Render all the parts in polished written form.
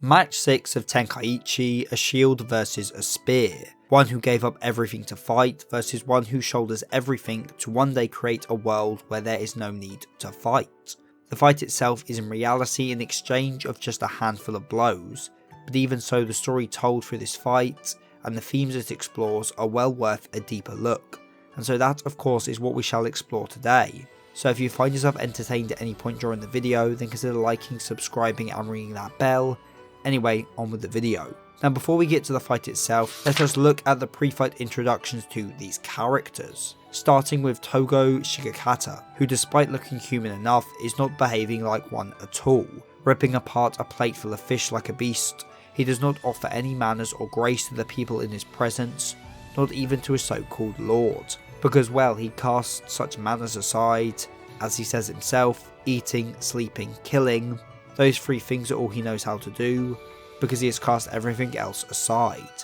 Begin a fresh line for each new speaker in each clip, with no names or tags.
Match 6 of Tenkaichi, a shield versus a spear. One who gave up everything to fight versus one who shoulders everything to one day create a world where there is no need to fight. The fight itself is in reality an exchange of just a handful of blows, but even so the story told through this fight and the themes it explores are well worth a deeper look, and so that of course is what we shall explore today. So if you find yourself entertained at any point during the video, then consider liking, subscribing and ringing that bell. Anyway, on with the video. Now before we get to the fight itself, let us look at the pre-fight introductions to these characters. Starting with Togo Shigekata, who despite looking human enough is not behaving like one at all, ripping apart a plate full of fish like a beast. He does not offer any manners or grace to the people in his presence, not even to his so-called lord, because well, he casts such manners aside, as he says himself, eating, sleeping, killing. Those three things are all he knows how to do, because he has cast everything else aside.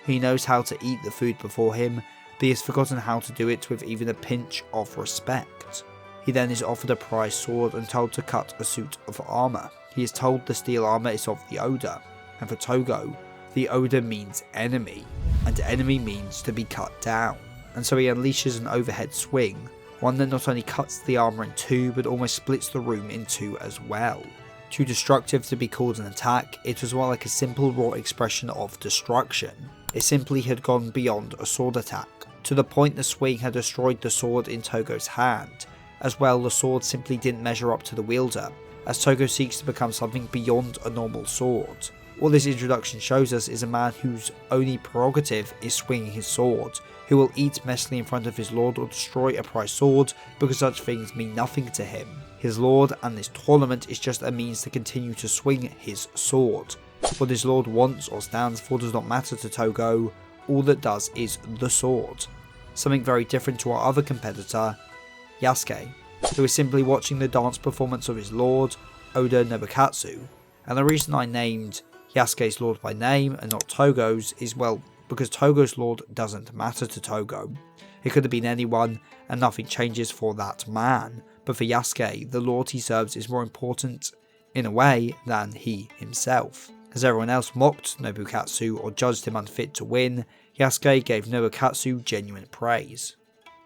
He knows how to eat the food before him, but he has forgotten how to do it with even a pinch of respect. He then is offered a prize sword and told to cut a suit of armour. He is told the steel armour is of the Oda, and for Togo, the Oda means enemy, and enemy means to be cut down. And so he unleashes an overhead swing, one that not only cuts the armour in two, but almost splits the room in two as well. Too destructive to be called an attack, it was more like a simple raw expression of destruction. It simply had gone beyond a sword attack, to the point the swing had destroyed the sword in Togo's hand. As well, the sword simply didn't measure up to the wielder, as Togo seeks to become something beyond a normal sword. All this introduction shows us is a man whose only prerogative is swinging his sword, who will eat messily in front of his lord or destroy a prized sword because such things mean nothing to him. His lord and this tournament is just a means to continue to swing his sword. What his lord wants or stands for does not matter to Togo, all that does is the sword. Something very different to our other competitor, Yasuke, who is simply watching the dance performance of his lord, Oda Nobukatsu. And the reason I named Yasuke's lord by name and not Togo's is well, because Togo's lord doesn't matter to Togo. It could have been anyone and nothing changes for that man, but for Yasuke, the lord he serves is more important, in a way, than he himself. As everyone else mocked Nobukatsu or judged him unfit to win, Yasuke gave Nobukatsu genuine praise.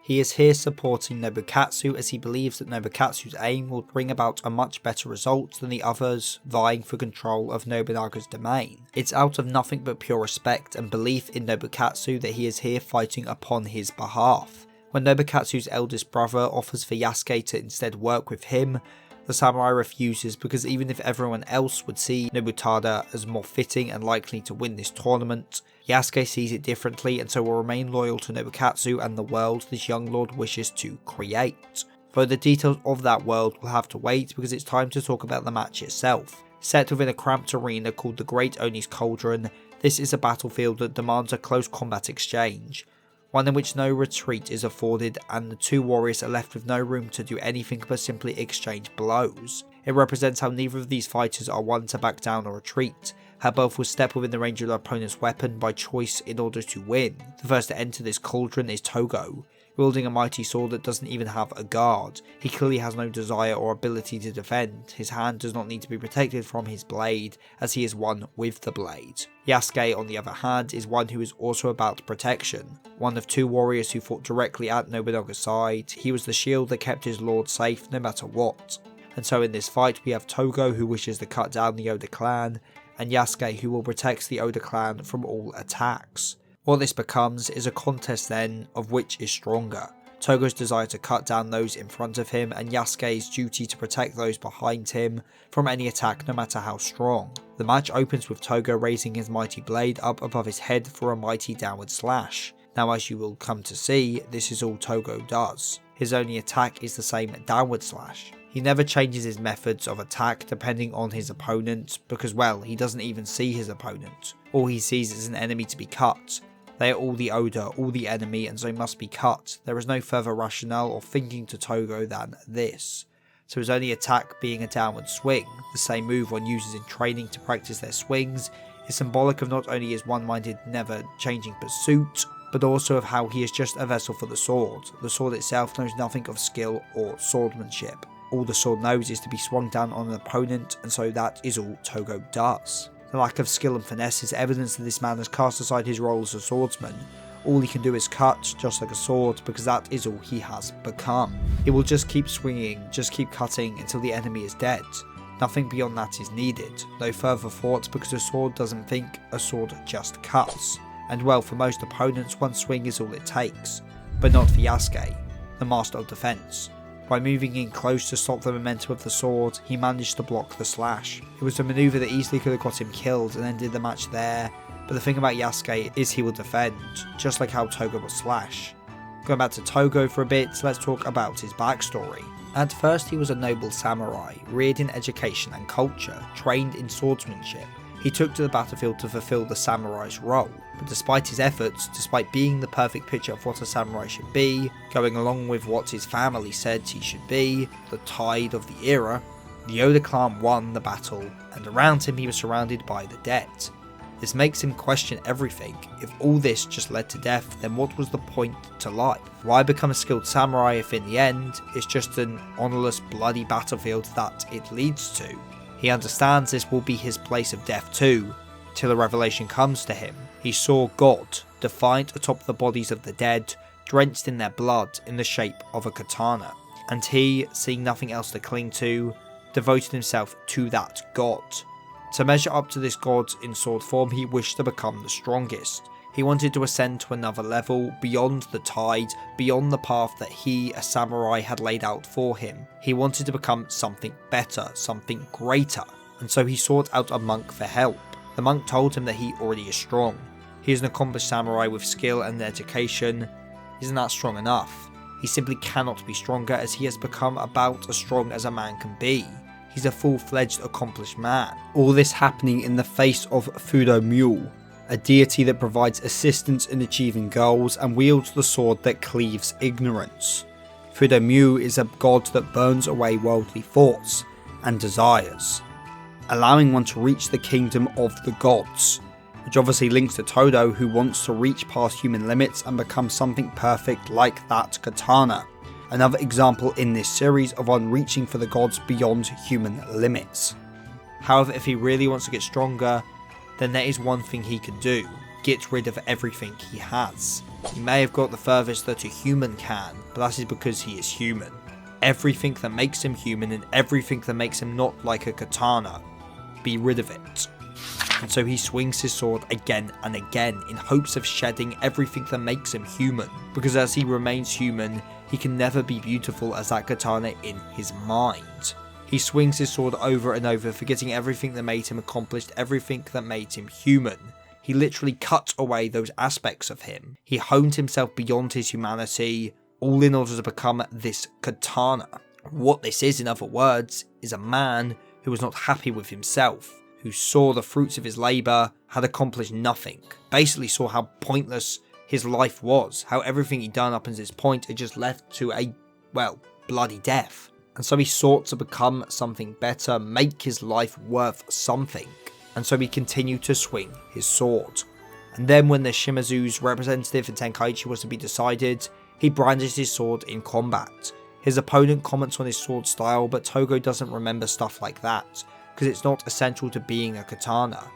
He is here supporting Nobukatsu as he believes that Nobukatsu's aim will bring about a much better result than the others vying for control of Nobunaga's domain. It's out of nothing but pure respect and belief in Nobukatsu that he is here fighting upon his behalf. When Nobukatsu's eldest brother offers for Yasuke to instead work with him, the samurai refuses because even if everyone else would see Nobutada as more fitting and likely to win this tournament, Yasuke sees it differently and so will remain loyal to Nobukatsu and the world this young lord wishes to create. Though the details of that world will have to wait because it's time to talk about the match itself. Set within a cramped arena called the Great Oni's Cauldron, this is a battlefield that demands a close combat exchange. One in which no retreat is afforded and the two warriors are left with no room to do anything but simply exchange blows. It represents how neither of these fighters are one to back down or retreat, how both will step within the range of their opponent's weapon by choice in order to win. The first to enter this cauldron is Togo, wielding a mighty sword that doesn't even have a guard. He clearly has no desire or ability to defend. His hand does not need to be protected from his blade, as he is one with the blade. Yasuke, on the other hand, is one who is also about protection. One of two warriors who fought directly at Nobunaga's side, he was the shield that kept his lord safe no matter what. And so in this fight we have Togo who wishes to cut down the Oda clan, and Yasuke who will protect the Oda clan from all attacks. What this becomes is a contest then of which is stronger. Togo's desire to cut down those in front of him and Yasuke's duty to protect those behind him from any attack no matter how strong. The match opens with Togo raising his mighty blade up above his head for a mighty downward slash. Now as you will come to see, this is all Togo does. His only attack is the same downward slash. He never changes his methods of attack depending on his opponent because well, he doesn't even see his opponent. All he sees is an enemy to be cut. They are all the Oda, all the enemy, and so must be cut. There is no further rationale or thinking to Togo than this. So his only attack being a downward swing, the same move one uses in training to practice their swings, is symbolic of not only his one-minded never changing pursuit, but also of how he is just a vessel for the sword. The sword itself knows nothing of skill or swordsmanship. All the sword knows is to be swung down on an opponent, and so that is all Togo does. The lack of skill and finesse is evidence that this man has cast aside his role as a swordsman. All he can do is cut, just like a sword, because that is all he has become. He will just keep swinging, just keep cutting until the enemy is dead. Nothing beyond that is needed, no further thought, because a sword doesn't think, a sword just cuts. And well, for most opponents, one swing is all it takes. But not for Yasuke, the master of defense. By moving in close to stop the momentum of the sword, he managed to block the slash. It was a maneuver that easily could have got him killed and ended the match there, but the thing about Yasuke is he will defend, just like how Togo will slash. Going back to Togo for a bit, let's talk about his backstory. At first he was a noble samurai, reared in education and culture, trained in swordsmanship. He took to the battlefield to fulfill the samurai's role, but despite his efforts, despite being the perfect picture of what a samurai should be, going along with what his family said he should be, the tide of the era, the Oda clan won the battle, and around him he was surrounded by the dead. This makes him question everything. If all this just led to death, then what was the point to life? Why become a skilled samurai if in the end, it's just an honourless bloody battlefield that it leads to? He understands this will be his place of death too, till a revelation comes to him. He saw God, defined atop the bodies of the dead, drenched in their blood in the shape of a katana. And he, seeing nothing else to cling to, devoted himself to that God. To measure up to this god in sword form, he wished to become the strongest. He wanted to ascend to another level, beyond the tide, beyond the path that he, a samurai, had laid out for him. He wanted to become something better, something greater, and so he sought out a monk for help. The monk told him that he already is strong. He is an accomplished samurai with skill and education. Isn't that strong enough? He simply cannot be stronger, as he has become about as strong as a man can be. He's a full-fledged accomplished man. All this happening in the face of Fudo-Mule, a deity that provides assistance in achieving goals and wields the sword that cleaves ignorance. Fudo-Mule is a god that burns away worldly thoughts and desires, allowing one to reach the kingdom of the gods, which obviously links to Todo, who wants to reach past human limits and become something perfect like that katana. Another example in this series of one reaching for the gods beyond human limits. However, if he really wants to get stronger, then there is one thing he can do: get rid of everything he has. He may have got the furthest that a human can, but that is because he is human. Everything that makes him human and everything that makes him not like a katana, be rid of it. And so he swings his sword again and again in hopes of shedding everything that makes him human, because as he remains human, he can never be beautiful as that katana in his mind. He swings his sword over and over, forgetting everything that made him accomplished, everything that made him human. He literally cut away those aspects of him. He honed himself beyond his humanity, all in order to become this katana. What this is, in other words, is a man who was not happy with himself, who saw the fruits of his labour, had accomplished nothing, basically saw how pointless his life was, how everything he'd done up until this point had just led to a, well, bloody death. And so he sought to become something better, make his life worth something, and so he continued to swing his sword. And then when the Shimazu's representative in Tenkaichi was to be decided, he brandished his sword in combat. His opponent comments on his sword style, but Togo doesn't remember stuff like that, because it's not essential to being a katana.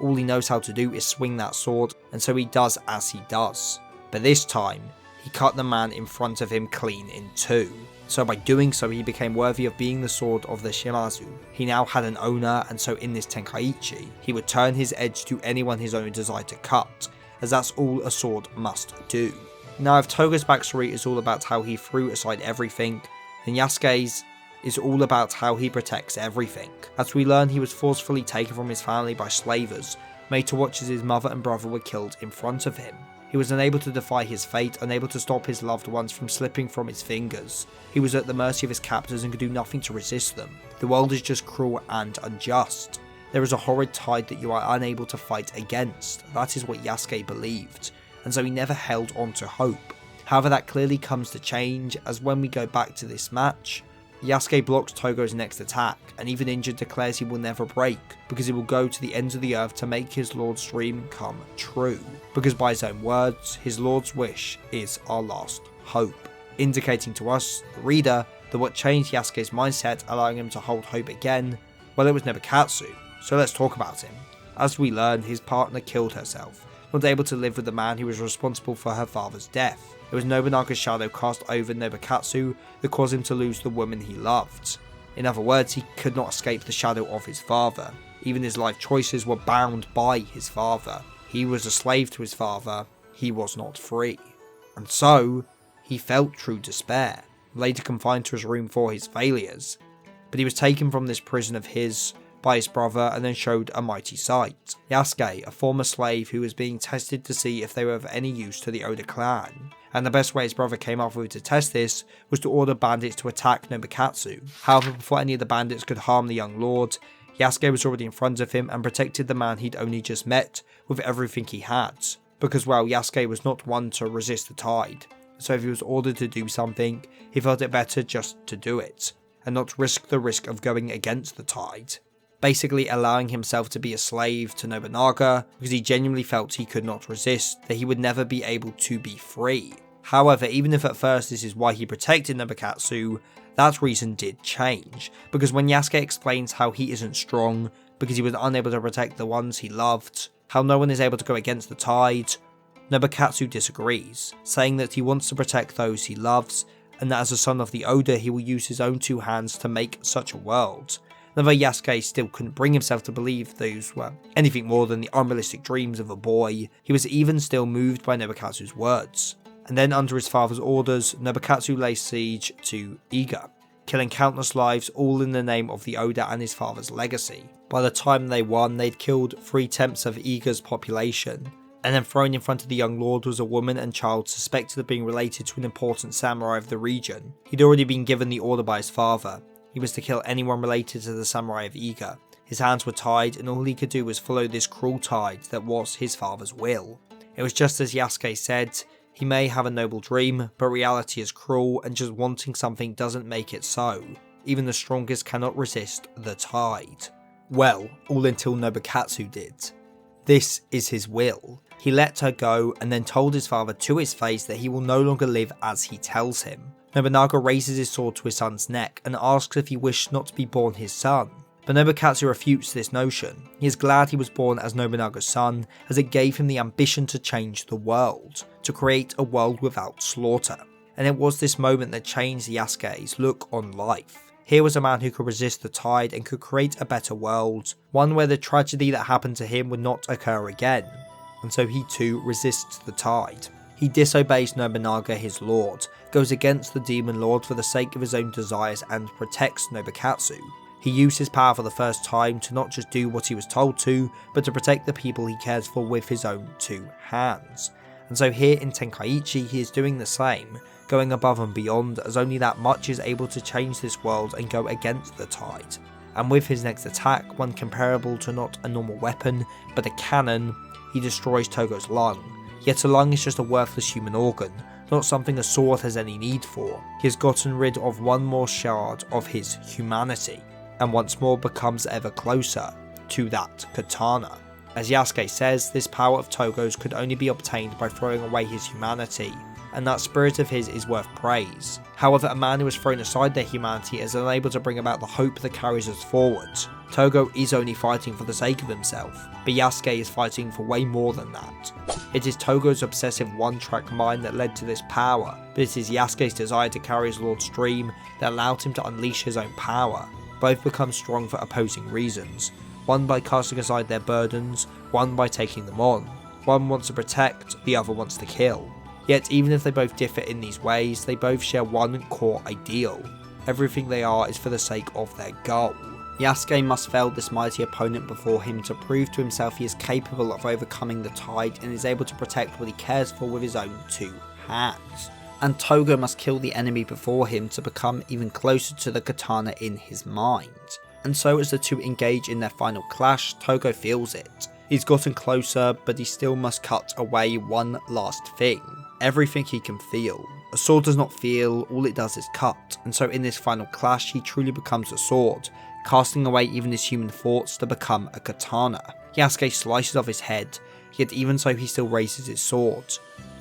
All he knows how to do is swing that sword, and so he does as he does. But this time, he cut the man in front of him clean in two. So by doing so, he became worthy of being the sword of the Shimazu. He now had an owner, and so in this Tenkaichi, he would turn his edge to anyone his owner desired to cut, as that's all a sword must do. Now, if Togo's backstory is all about how he threw aside everything, then Yasuke's is all about how he protects everything. As we learn, he was forcefully taken from his family by slavers, made to watch as his mother and brother were killed in front of him. He was unable to defy his fate, unable to stop his loved ones from slipping from his fingers. He was at the mercy of his captors and could do nothing to resist them. The world is just cruel and unjust. There is a horrid tide that you are unable to fight against. That is what Yasuke believed, and so he never held on to hope. However, that clearly comes to change, as when we go back to this match, Yasuke blocks Togo's next attack, and even injured declares he will never break, because he will go to the ends of the earth to make his lord's dream come true. Because by his own words, his lord's wish is our last hope, indicating to us, the reader, that what changed Yasuke's mindset, allowing him to hold hope again, well, it was Nebukatsu. So let's talk about him. As we learn, his partner killed herself, not able to live with the man who was responsible for her father's death. It was Nobunaga's shadow cast over Nobukatsu that caused him to lose the woman he loved. In other words, he could not escape the shadow of his father. Even his life choices were bound by his father. He was a slave to his father, he was not free. And so, he felt true despair, later confined to his room for his failures. But he was taken from this prison of his by his brother and then showed a mighty sight. Yasuke, a former slave who was being tested to see if they were of any use to the Oda clan. And the best way his brother came up with to test this was to order bandits to attack Nobukatsu. However, before any of the bandits could harm the young lord, Yasuke was already in front of him and protected the man he'd only just met with everything he had. Because, well, Yasuke was not one to resist the tide. So if he was ordered to do something, he felt it better just to do it, and not risk the risk of going against the tide. Basically allowing himself to be a slave to Nobunaga because he genuinely felt he could not resist, that he would never be able to be free. However, even if at first this is why he protected Nobukatsu, that reason did change, because when Yasuke explains how he isn't strong because he was unable to protect the ones he loved, how no one is able to go against the tide, Nobukatsu disagrees, saying that he wants to protect those he loves, and that as a son of the Oda he will use his own two hands to make such a world. And though Yasuke still couldn't bring himself to believe those were anything more than the unrealistic dreams of a boy, he was even still moved by Nobukatsu's words. And then under his father's orders, Nobukatsu laid siege to Iga, killing countless lives all in the name of the Oda and his father's legacy. By the time they won, they'd killed 3/10 of Iga's population, and then thrown in front of the young lord was a woman and child suspected of being related to an important samurai of the region. He'd already been given the order by his father. He was to kill anyone related to the samurai of Iga. His hands were tied and all he could do was follow this cruel tide that was his father's will. It was just as Yasuke said, he may have a noble dream, but reality is cruel and just wanting something doesn't make it so. Even the strongest cannot resist the tide. Well, all until Nobukatsu did. This is his will. He let her go and then told his father to his face that he will no longer live as he tells him. Nobunaga raises his sword to his son's neck and asks if he wished not to be born his son. But Nobukatsu refutes this notion. He is glad he was born as Nobunaga's son, as it gave him the ambition to change the world, to create a world without slaughter. And it was this moment that changed Yasuke's look on life. Here was a man who could resist the tide and could create a better world, one where the tragedy that happened to him would not occur again. And so he too resists the tide. He disobeys Nobunaga, his lord, goes against the demon lord for the sake of his own desires and protects Nobukatsu. He used his power for the first time to not just do what he was told to, but to protect the people he cares for with his own two hands. And so here in Tenkaichi he is doing the same, going above and beyond, as only that much is able to change this world and go against the tide. And with his next attack, one comparable to not a normal weapon, but a cannon, he destroys Togo's lung. Yet a lung is just a worthless human organ, not something a sword has any need for. He has gotten rid of one more shard of his humanity, and once more becomes ever closer to that katana. As Yasuke says, this power of Togo's could only be obtained by throwing away his humanity, and that spirit of his is worth praise. However, a man who has thrown aside their humanity is unable to bring about the hope that carries us forward. Togo is only fighting for the sake of himself, but Yasuke is fighting for way more than that. It is Togo's obsessive one-track mind that led to this power, but it is Yasuke's desire to carry his lord's dream that allowed him to unleash his own power. Both become strong for opposing reasons, one by casting aside their burdens, one by taking them on. One wants to protect, the other wants to kill. Yet even if they both differ in these ways, they both share one core ideal. Everything they are is for the sake of their goal. Yasuke must fell this mighty opponent before him to prove to himself he is capable of overcoming the tide and is able to protect what he cares for with his own two hands. And Togo must kill the enemy before him to become even closer to the katana in his mind. And so as the two engage in their final clash, Togo feels it. He's gotten closer, but he still must cut away one last thing. Everything he can feel. A sword does not feel, all it does is cut, and so in this final clash he truly becomes a sword, casting away even his human thoughts to become a katana. Yasuke slices off his head, yet even so he still raises his sword.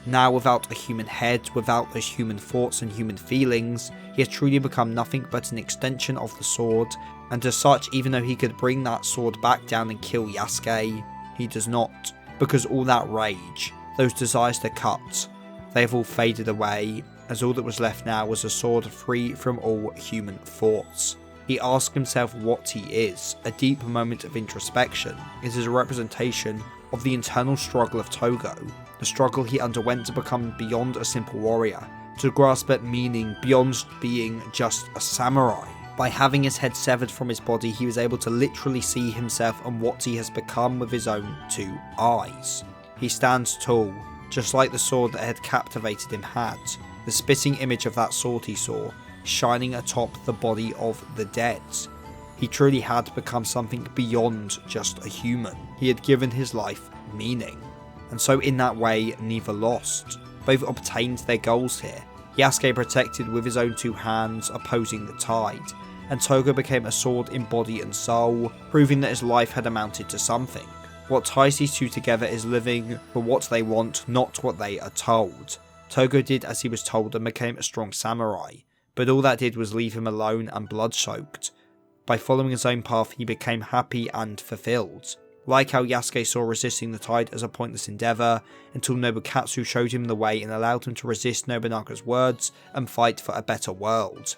Now, without a human head, without those human thoughts and human feelings, he has truly become nothing but an extension of the sword, and as such, even though he could bring that sword back down and kill Yasuke, he does not, because all that rage, those desires to cut, they have all faded away, as all that was left now was a sword free from all human thoughts. He asked himself what he is. A deep moment of introspection. It is a representation of the internal struggle of Togo, the struggle he underwent to become beyond a simple warrior, to grasp at meaning beyond being just a samurai. By having his head severed from his body, he was able to literally see himself and what he has become with his own two eyes. He stands tall, just like the sword that had captivated him had. The spitting image of that sword he saw, shining atop the body of the dead. He truly had become something beyond just a human. He had given his life meaning. And so in that way, neither lost. Both obtained their goals here. Yasuke protected with his own two hands, opposing the tide, and Togo became a sword in body and soul, proving that his life had amounted to something. What ties these two together is living for what they want, not what they are told. Togo did as he was told and became a strong samurai, but all that did was leave him alone and blood-soaked. By following his own path, he became happy and fulfilled. Like how Yasuke saw resisting the tide as a pointless endeavour, until Nobukatsu showed him the way and allowed him to resist Nobunaga's words and fight for a better world.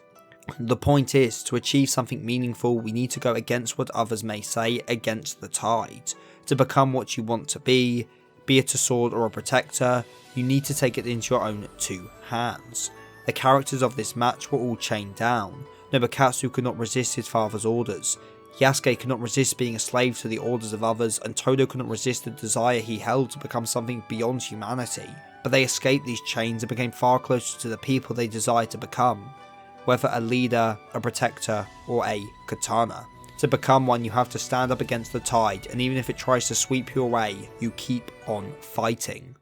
The point is, to achieve something meaningful, we need to go against what others may say, against the tide. To become what you want to be it a sword or a protector, you need to take it into your own two hands. The characters of this match were all chained down. Nobukatsu could not resist his father's orders. Yasuke could not resist being a slave to the orders of others, and Togo could not resist the desire he held to become something beyond humanity. But they escaped these chains and became far closer to the people they desired to become. Whether a leader, a protector, or a katana. To become one, you have to stand up against the tide, and even if it tries to sweep you away, you keep on fighting.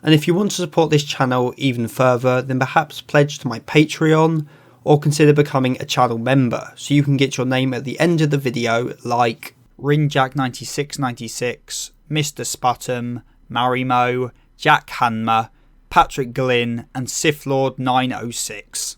And if you want to support this channel even further, then perhaps pledge to my Patreon, or consider becoming a channel member, so you can get your name at the end of the video, like Rinjack9696, Mr. Sputum, Marimo, Jack Hanma, Patrick Glynn, and Sith Lord 906.